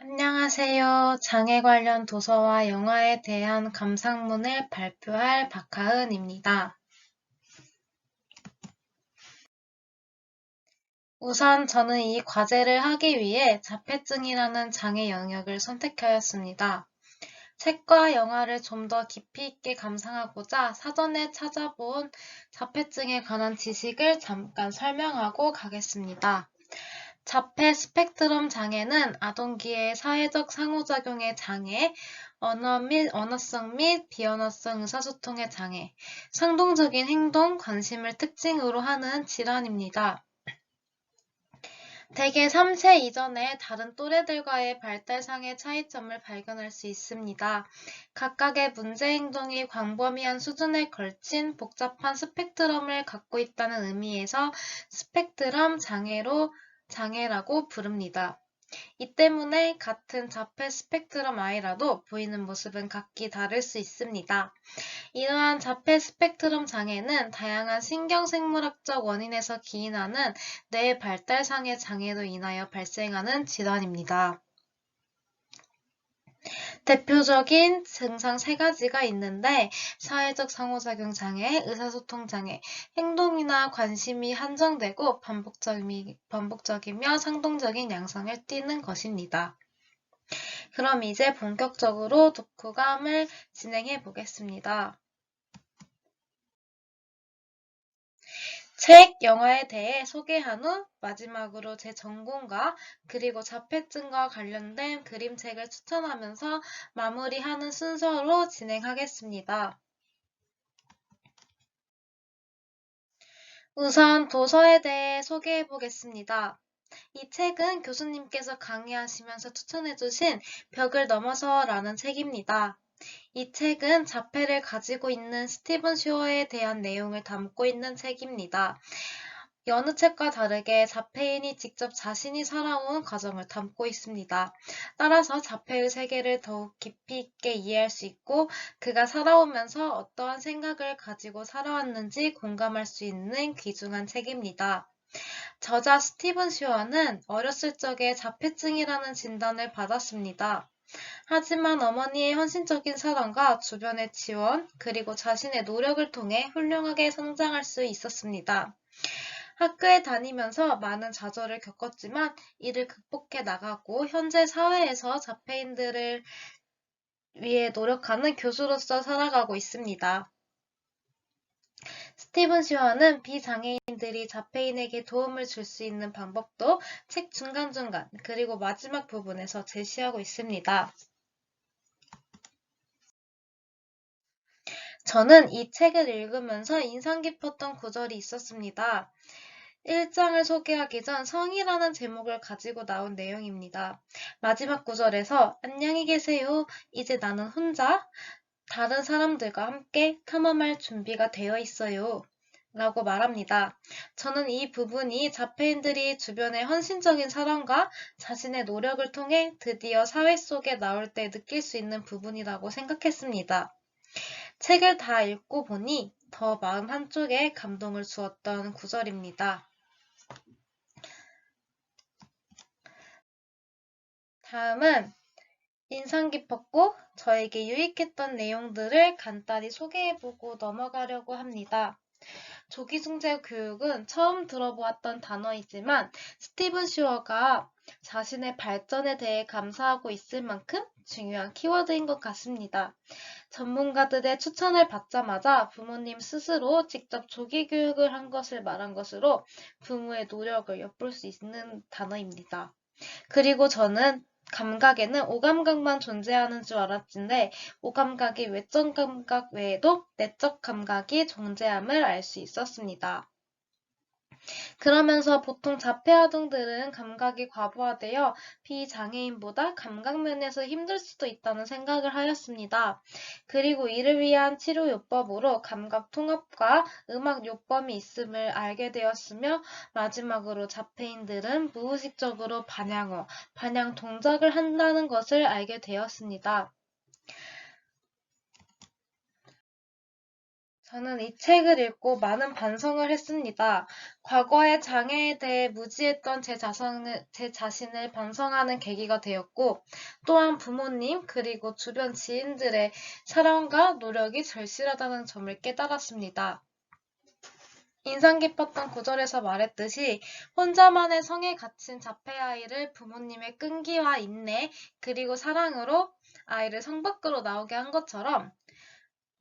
안녕하세요. 장애 관련 도서와 영화에 대한 감상문을 발표할 박하은입니다. 우선 저는 이 과제를 하기 위해 자폐증이라는 장애 영역을 선택하였습니다. 책과 영화를 좀 더 깊이 있게 감상하고자 사전에 찾아본 자폐증에 관한 지식을 잠깐 설명하고 가겠습니다. 자폐 스펙트럼 장애는 아동기의 사회적 상호작용의 장애, 언어성 및 비언어성 의사소통의 장애, 상동적인 행동, 관심을 특징으로 하는 질환입니다. 대개 3세 이전에 다른 또래들과의 발달상의 차이점을 발견할 수 있습니다. 각각의 문제 행동이 광범위한 수준에 걸친 복잡한 스펙트럼을 갖고 있다는 의미에서 스펙트럼 장애라고 부릅니다. 이 때문에 같은 자폐 스펙트럼 아이라도 보이는 모습은 각기 다를 수 있습니다. 이러한 자폐 스펙트럼 장애는 다양한 신경생물학적 원인에서 기인하는 뇌 발달상의 장애로 인하여 발생하는 질환입니다. 대표적인 증상 3가지가 있는데 사회적 상호작용 장애, 의사소통 장애, 행동이나 관심이 한정되고 반복적이며 상동적인 양상을 띠는 것입니다. 그럼 이제 본격적으로 독후감을 진행해 보겠습니다. 책, 영화에 대해 소개한 후 마지막으로 제 전공과 그리고 자폐증과 관련된 그림책을 추천하면서 마무리하는 순서로 진행하겠습니다. 우선 도서에 대해 소개해 보겠습니다. 이 책은 교수님께서 강의하시면서 추천해주신 벽을 넘어서라는 책입니다. 이 책은 자폐를 가지고 있는 스티븐 슈어에 대한 내용을 담고 있는 책입니다. 여느 책과 다르게 자폐인이 직접 자신이 살아온 과정을 담고 있습니다. 따라서 자폐의 세계를 더욱 깊이 있게 이해할 수 있고 그가 살아오면서 어떠한 생각을 가지고 살아왔는지 공감할 수 있는 귀중한 책입니다. 저자 스티븐 슈어는 어렸을 적에 자폐증이라는 진단을 받았습니다. 하지만 어머니의 헌신적인 사랑과 주변의 지원, 그리고 자신의 노력을 통해 훌륭하게 성장할 수 있었습니다. 학교에 다니면서 많은 좌절을 겪었지만 이를 극복해 나가고 현재 사회에서 자폐인들을 위해 노력하는 교수로서 살아가고 있습니다. 스티븐 슈어는 비장애인들이 자폐인에게 도움을 줄 수 있는 방법도 책 중간중간 그리고 마지막 부분에서 제시하고 있습니다. 저는 이 책을 읽으면서 인상 깊었던 구절이 있었습니다. 1장을 소개하기 전 성이라는 제목을 가지고 나온 내용입니다. 마지막 구절에서 안녕히 계세요. 이제 나는 혼자 다른 사람들과 함께 탐험할 준비가 되어 있어요. 라고 말합니다. 저는 이 부분이 자폐인들이 주변의 헌신적인 사랑과 자신의 노력을 통해 드디어 사회 속에 나올 때 느낄 수 있는 부분이라고 생각했습니다. 책을 다 읽고 보니 더 마음 한쪽에 감동을 주었던 구절입니다. 다음은 인상 깊었고 저에게 유익했던 내용들을 간단히 소개해보고 넘어가려고 합니다. 조기중재 교육은 처음 들어보았던 단어이지만 스티븐 슈어가 자신의 발전에 대해 감사하고 있을 만큼 중요한 키워드인 것 같습니다. 전문가들의 추천을 받자마자 부모님 스스로 직접 조기 교육을 한 것을 말한 것으로 부모의 노력을 엿볼 수 있는 단어입니다. 그리고 저는 감각에는 오감각만 존재하는 줄 알았는데 오감각이 외적 감각 외에도 내적 감각이 존재함을 알 수 있었습니다. 그러면서 보통 자폐 아동들은 감각이 과부하되어 비장애인보다 감각면에서 힘들 수도 있다는 생각을 하였습니다. 그리고 이를 위한 치료 요법으로 감각 통합과 음악 요법이 있음을 알게 되었으며 마지막으로 자폐인들은 무의식적으로 반향 동작을 한다는 것을 알게 되었습니다. 저는 이 책을 읽고 많은 반성을 했습니다. 과거의 장애에 대해 무지했던 제 자신을 반성하는 계기가 되었고, 또한 부모님 그리고 주변 지인들의 사랑과 노력이 절실하다는 점을 깨달았습니다. 인상 깊었던 구절에서 말했듯이 혼자만의 성에 갇힌 자폐 아이를 부모님의 끈기와 인내 그리고 사랑으로 아이를 성 밖으로 나오게 한 것처럼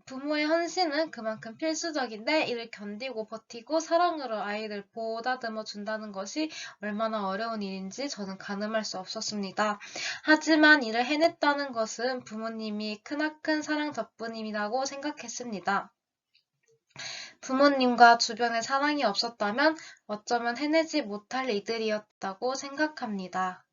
부모의 헌신은 그만큼 필수적인데 이를 견디고 버티고 사랑으로 아이를 보다듬어 준다는 것이 얼마나 어려운 일인지 저는 가늠할 수 없었습니다. 하지만 이를 해냈다는 것은 부모님이 크나큰 사랑 덕분이라고 생각했습니다. 부모님과 주변의 사랑이 없었다면 어쩌면 해내지 못할 일들이었다고 생각합니다.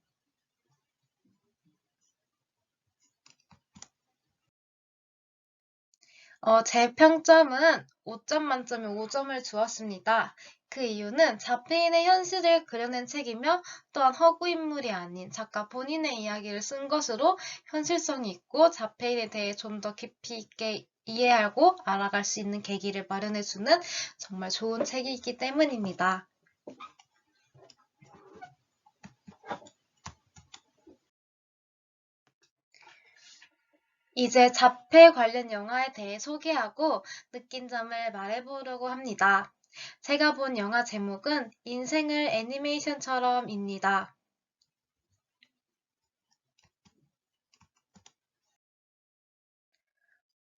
제 평점은 5점 만점에 5점을 주었습니다. 그 이유는 자폐인의 현실을 그려낸 책이며 또한 허구 인물이 아닌 작가 본인의 이야기를 쓴 것으로 현실성이 있고 자폐인에 대해 좀 더 깊이 있게 이해하고 알아갈 수 있는 계기를 마련해주는 정말 좋은 책이기 때문입니다. 이제 자폐 관련 영화에 대해 소개하고 느낀 점을 말해보려고 합니다. 제가 본 영화 제목은 인생을 애니메이션처럼입니다.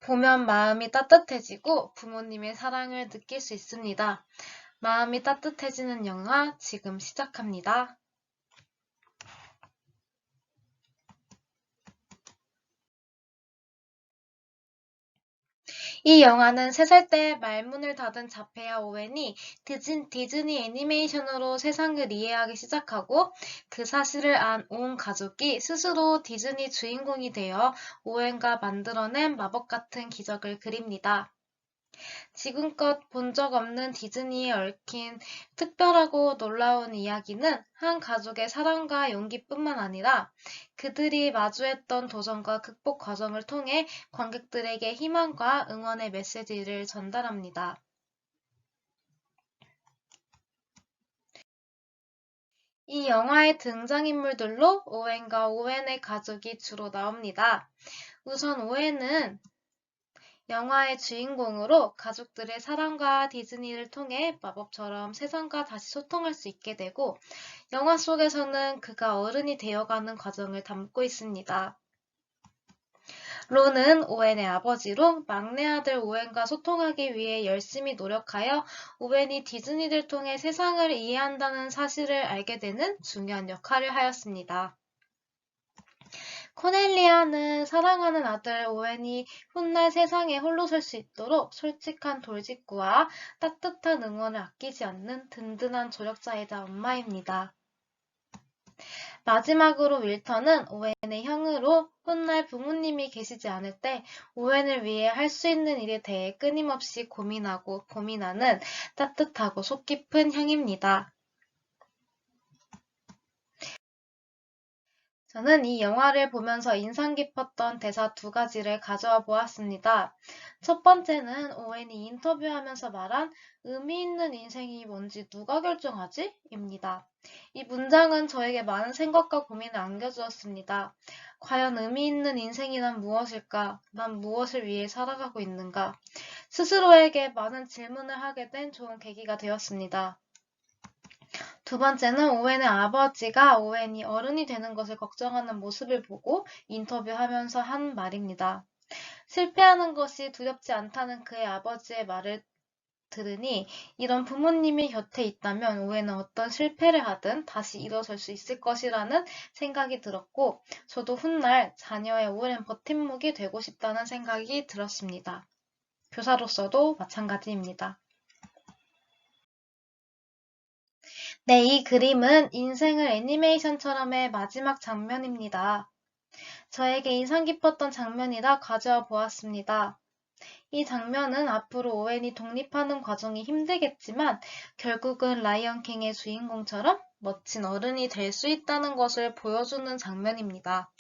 보면 마음이 따뜻해지고 부모님의 사랑을 느낄 수 있습니다. 마음이 따뜻해지는 영화 지금 시작합니다. 이 영화는 3살 때 말문을 닫은 자폐아 오웬이 디즈니 애니메이션으로 세상을 이해하기 시작하고 그 사실을 안 온 가족이 스스로 디즈니 주인공이 되어 오웬과 만들어낸 마법 같은 기적을 그립니다. 지금껏 본 적 없는 디즈니에 얽힌 특별하고 놀라운 이야기는 한 가족의 사랑과 용기뿐만 아니라 그들이 마주했던 도전과 극복 과정을 통해 관객들에게 희망과 응원의 메시지를 전달합니다. 이 영화의 등장인물들로 오웬과 오웬의 가족이 주로 나옵니다. 우선 오웬은 영화의 주인공으로 가족들의 사랑과 디즈니를 통해 마법처럼 세상과 다시 소통할 수 있게 되고, 영화 속에서는 그가 어른이 되어가는 과정을 담고 있습니다. 론은 오웬의 아버지로 막내 아들 오웬과 소통하기 위해 열심히 노력하여 오웬이 디즈니를 통해 세상을 이해한다는 사실을 알게 되는 중요한 역할을 하였습니다. 코넬리아는 사랑하는 아들 오웬이 훗날 세상에 홀로 설 수 있도록 솔직한 돌직구와 따뜻한 응원을 아끼지 않는 든든한 조력자이자 엄마입니다. 마지막으로 윌턴은 오웬의 형으로 훗날 부모님이 계시지 않을 때 오웬을 위해 할 수 있는 일에 대해 끊임없이 고민하고 고민하는 따뜻하고 속 깊은 형입니다. 저는 이 영화를 보면서 인상 깊었던 대사 2가지를 가져와 보았습니다. 첫 번째는 오웬이 인터뷰하면서 말한 의미 있는 인생이 뭔지 누가 결정하지? 입니다. 이 문장은 저에게 많은 생각과 고민을 안겨주었습니다. 과연 의미 있는 인생이란 무엇일까? 난 무엇을 위해 살아가고 있는가? 스스로에게 많은 질문을 하게 된 좋은 계기가 되었습니다. 두 번째는 오웬의 아버지가 오웬이 어른이 되는 것을 걱정하는 모습을 보고 인터뷰하면서 한 말입니다. 실패하는 것이 두렵지 않다는 그의 아버지의 말을 들으니 이런 부모님이 곁에 있다면 오웬은 어떤 실패를 하든 다시 일어설 수 있을 것이라는 생각이 들었고 저도 훗날 자녀의 오랜 버팀목이 되고 싶다는 생각이 들었습니다. 교사로서도 마찬가지입니다. 네, 이 그림은 인생을 애니메이션처럼의 마지막 장면입니다. 저에게 인상 깊었던 장면이라 가져와 보았습니다. 이 장면은 앞으로 오웬이 독립하는 과정이 힘들겠지만 결국은 라이언킹의 주인공처럼 멋진 어른이 될 수 있다는 것을 보여주는 장면입니다.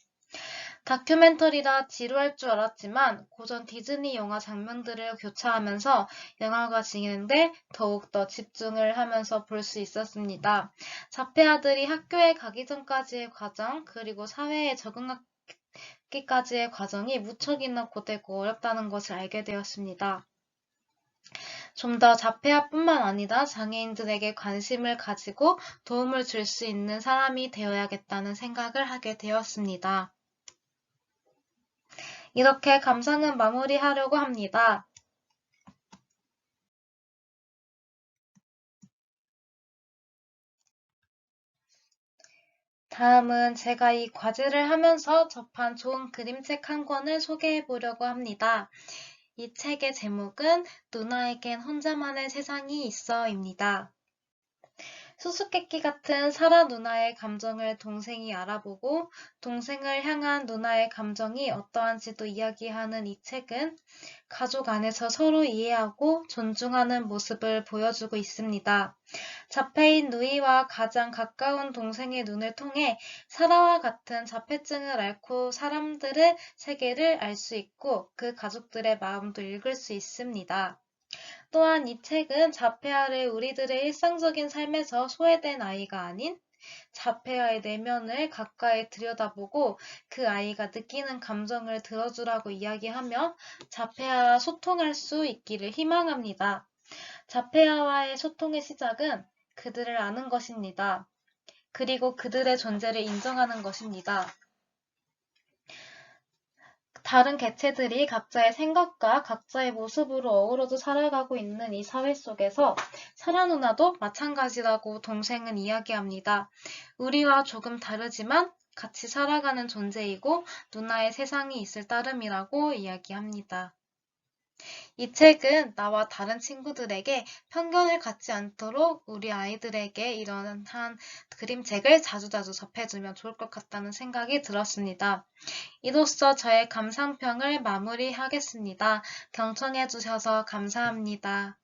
다큐멘터리라 지루할 줄 알았지만 고전 디즈니 영화 장면들을 교차하면서 영화가 진행돼 더욱더 집중을 하면서 볼 수 있었습니다. 자폐 아들이 학교에 가기 전까지의 과정, 그리고 사회에 적응하기까지의 과정이 무척이나 고되고 어렵다는 것을 알게 되었습니다. 좀 더 자폐아뿐만 아니라 장애인들에게 관심을 가지고 도움을 줄 수 있는 사람이 되어야겠다는 생각을 하게 되었습니다. 이렇게 감상은 마무리하려고 합니다. 다음은 제가 이 과제를 하면서 접한 좋은 그림책 한 권을 소개해 보려고 합니다. 이 책의 제목은 누나에겐 혼자만의 세상이 있어입니다. 수수께끼 같은 사라 누나의 감정을 동생이 알아보고 동생을 향한 누나의 감정이 어떠한지도 이야기하는 이 책은 가족 안에서 서로 이해하고 존중하는 모습을 보여주고 있습니다. 자폐인 누이와 가장 가까운 동생의 눈을 통해 사라와 같은 자폐증을 앓고 사람들의 세계를 알 수 있고 그 가족들의 마음도 읽을 수 있습니다. 또한 이 책은 자폐아를 우리들의 일상적인 삶에서 소외된 아이가 아닌 자폐아의 내면을 가까이 들여다보고 그 아이가 느끼는 감정을 들어주라고 이야기하며 자폐아와 소통할 수 있기를 희망합니다. 자폐아와의 소통의 시작은 그들을 아는 것입니다. 그리고 그들의 존재를 인정하는 것입니다. 다른 개체들이 각자의 생각과 각자의 모습으로 어우러져 살아가고 있는 이 사회 속에서 사라 누나도 마찬가지라고 동생은 이야기합니다. 우리와 조금 다르지만 같이 살아가는 존재이고 누나의 세상이 있을 따름이라고 이야기합니다. 이 책은 나와 다른 친구들에게 편견을 갖지 않도록 우리 아이들에게 이러한 그림책을 자주자주 접해주면 좋을 것 같다는 생각이 들었습니다. 이로써 저의 감상평을 마무리하겠습니다. 경청해주셔서 감사합니다.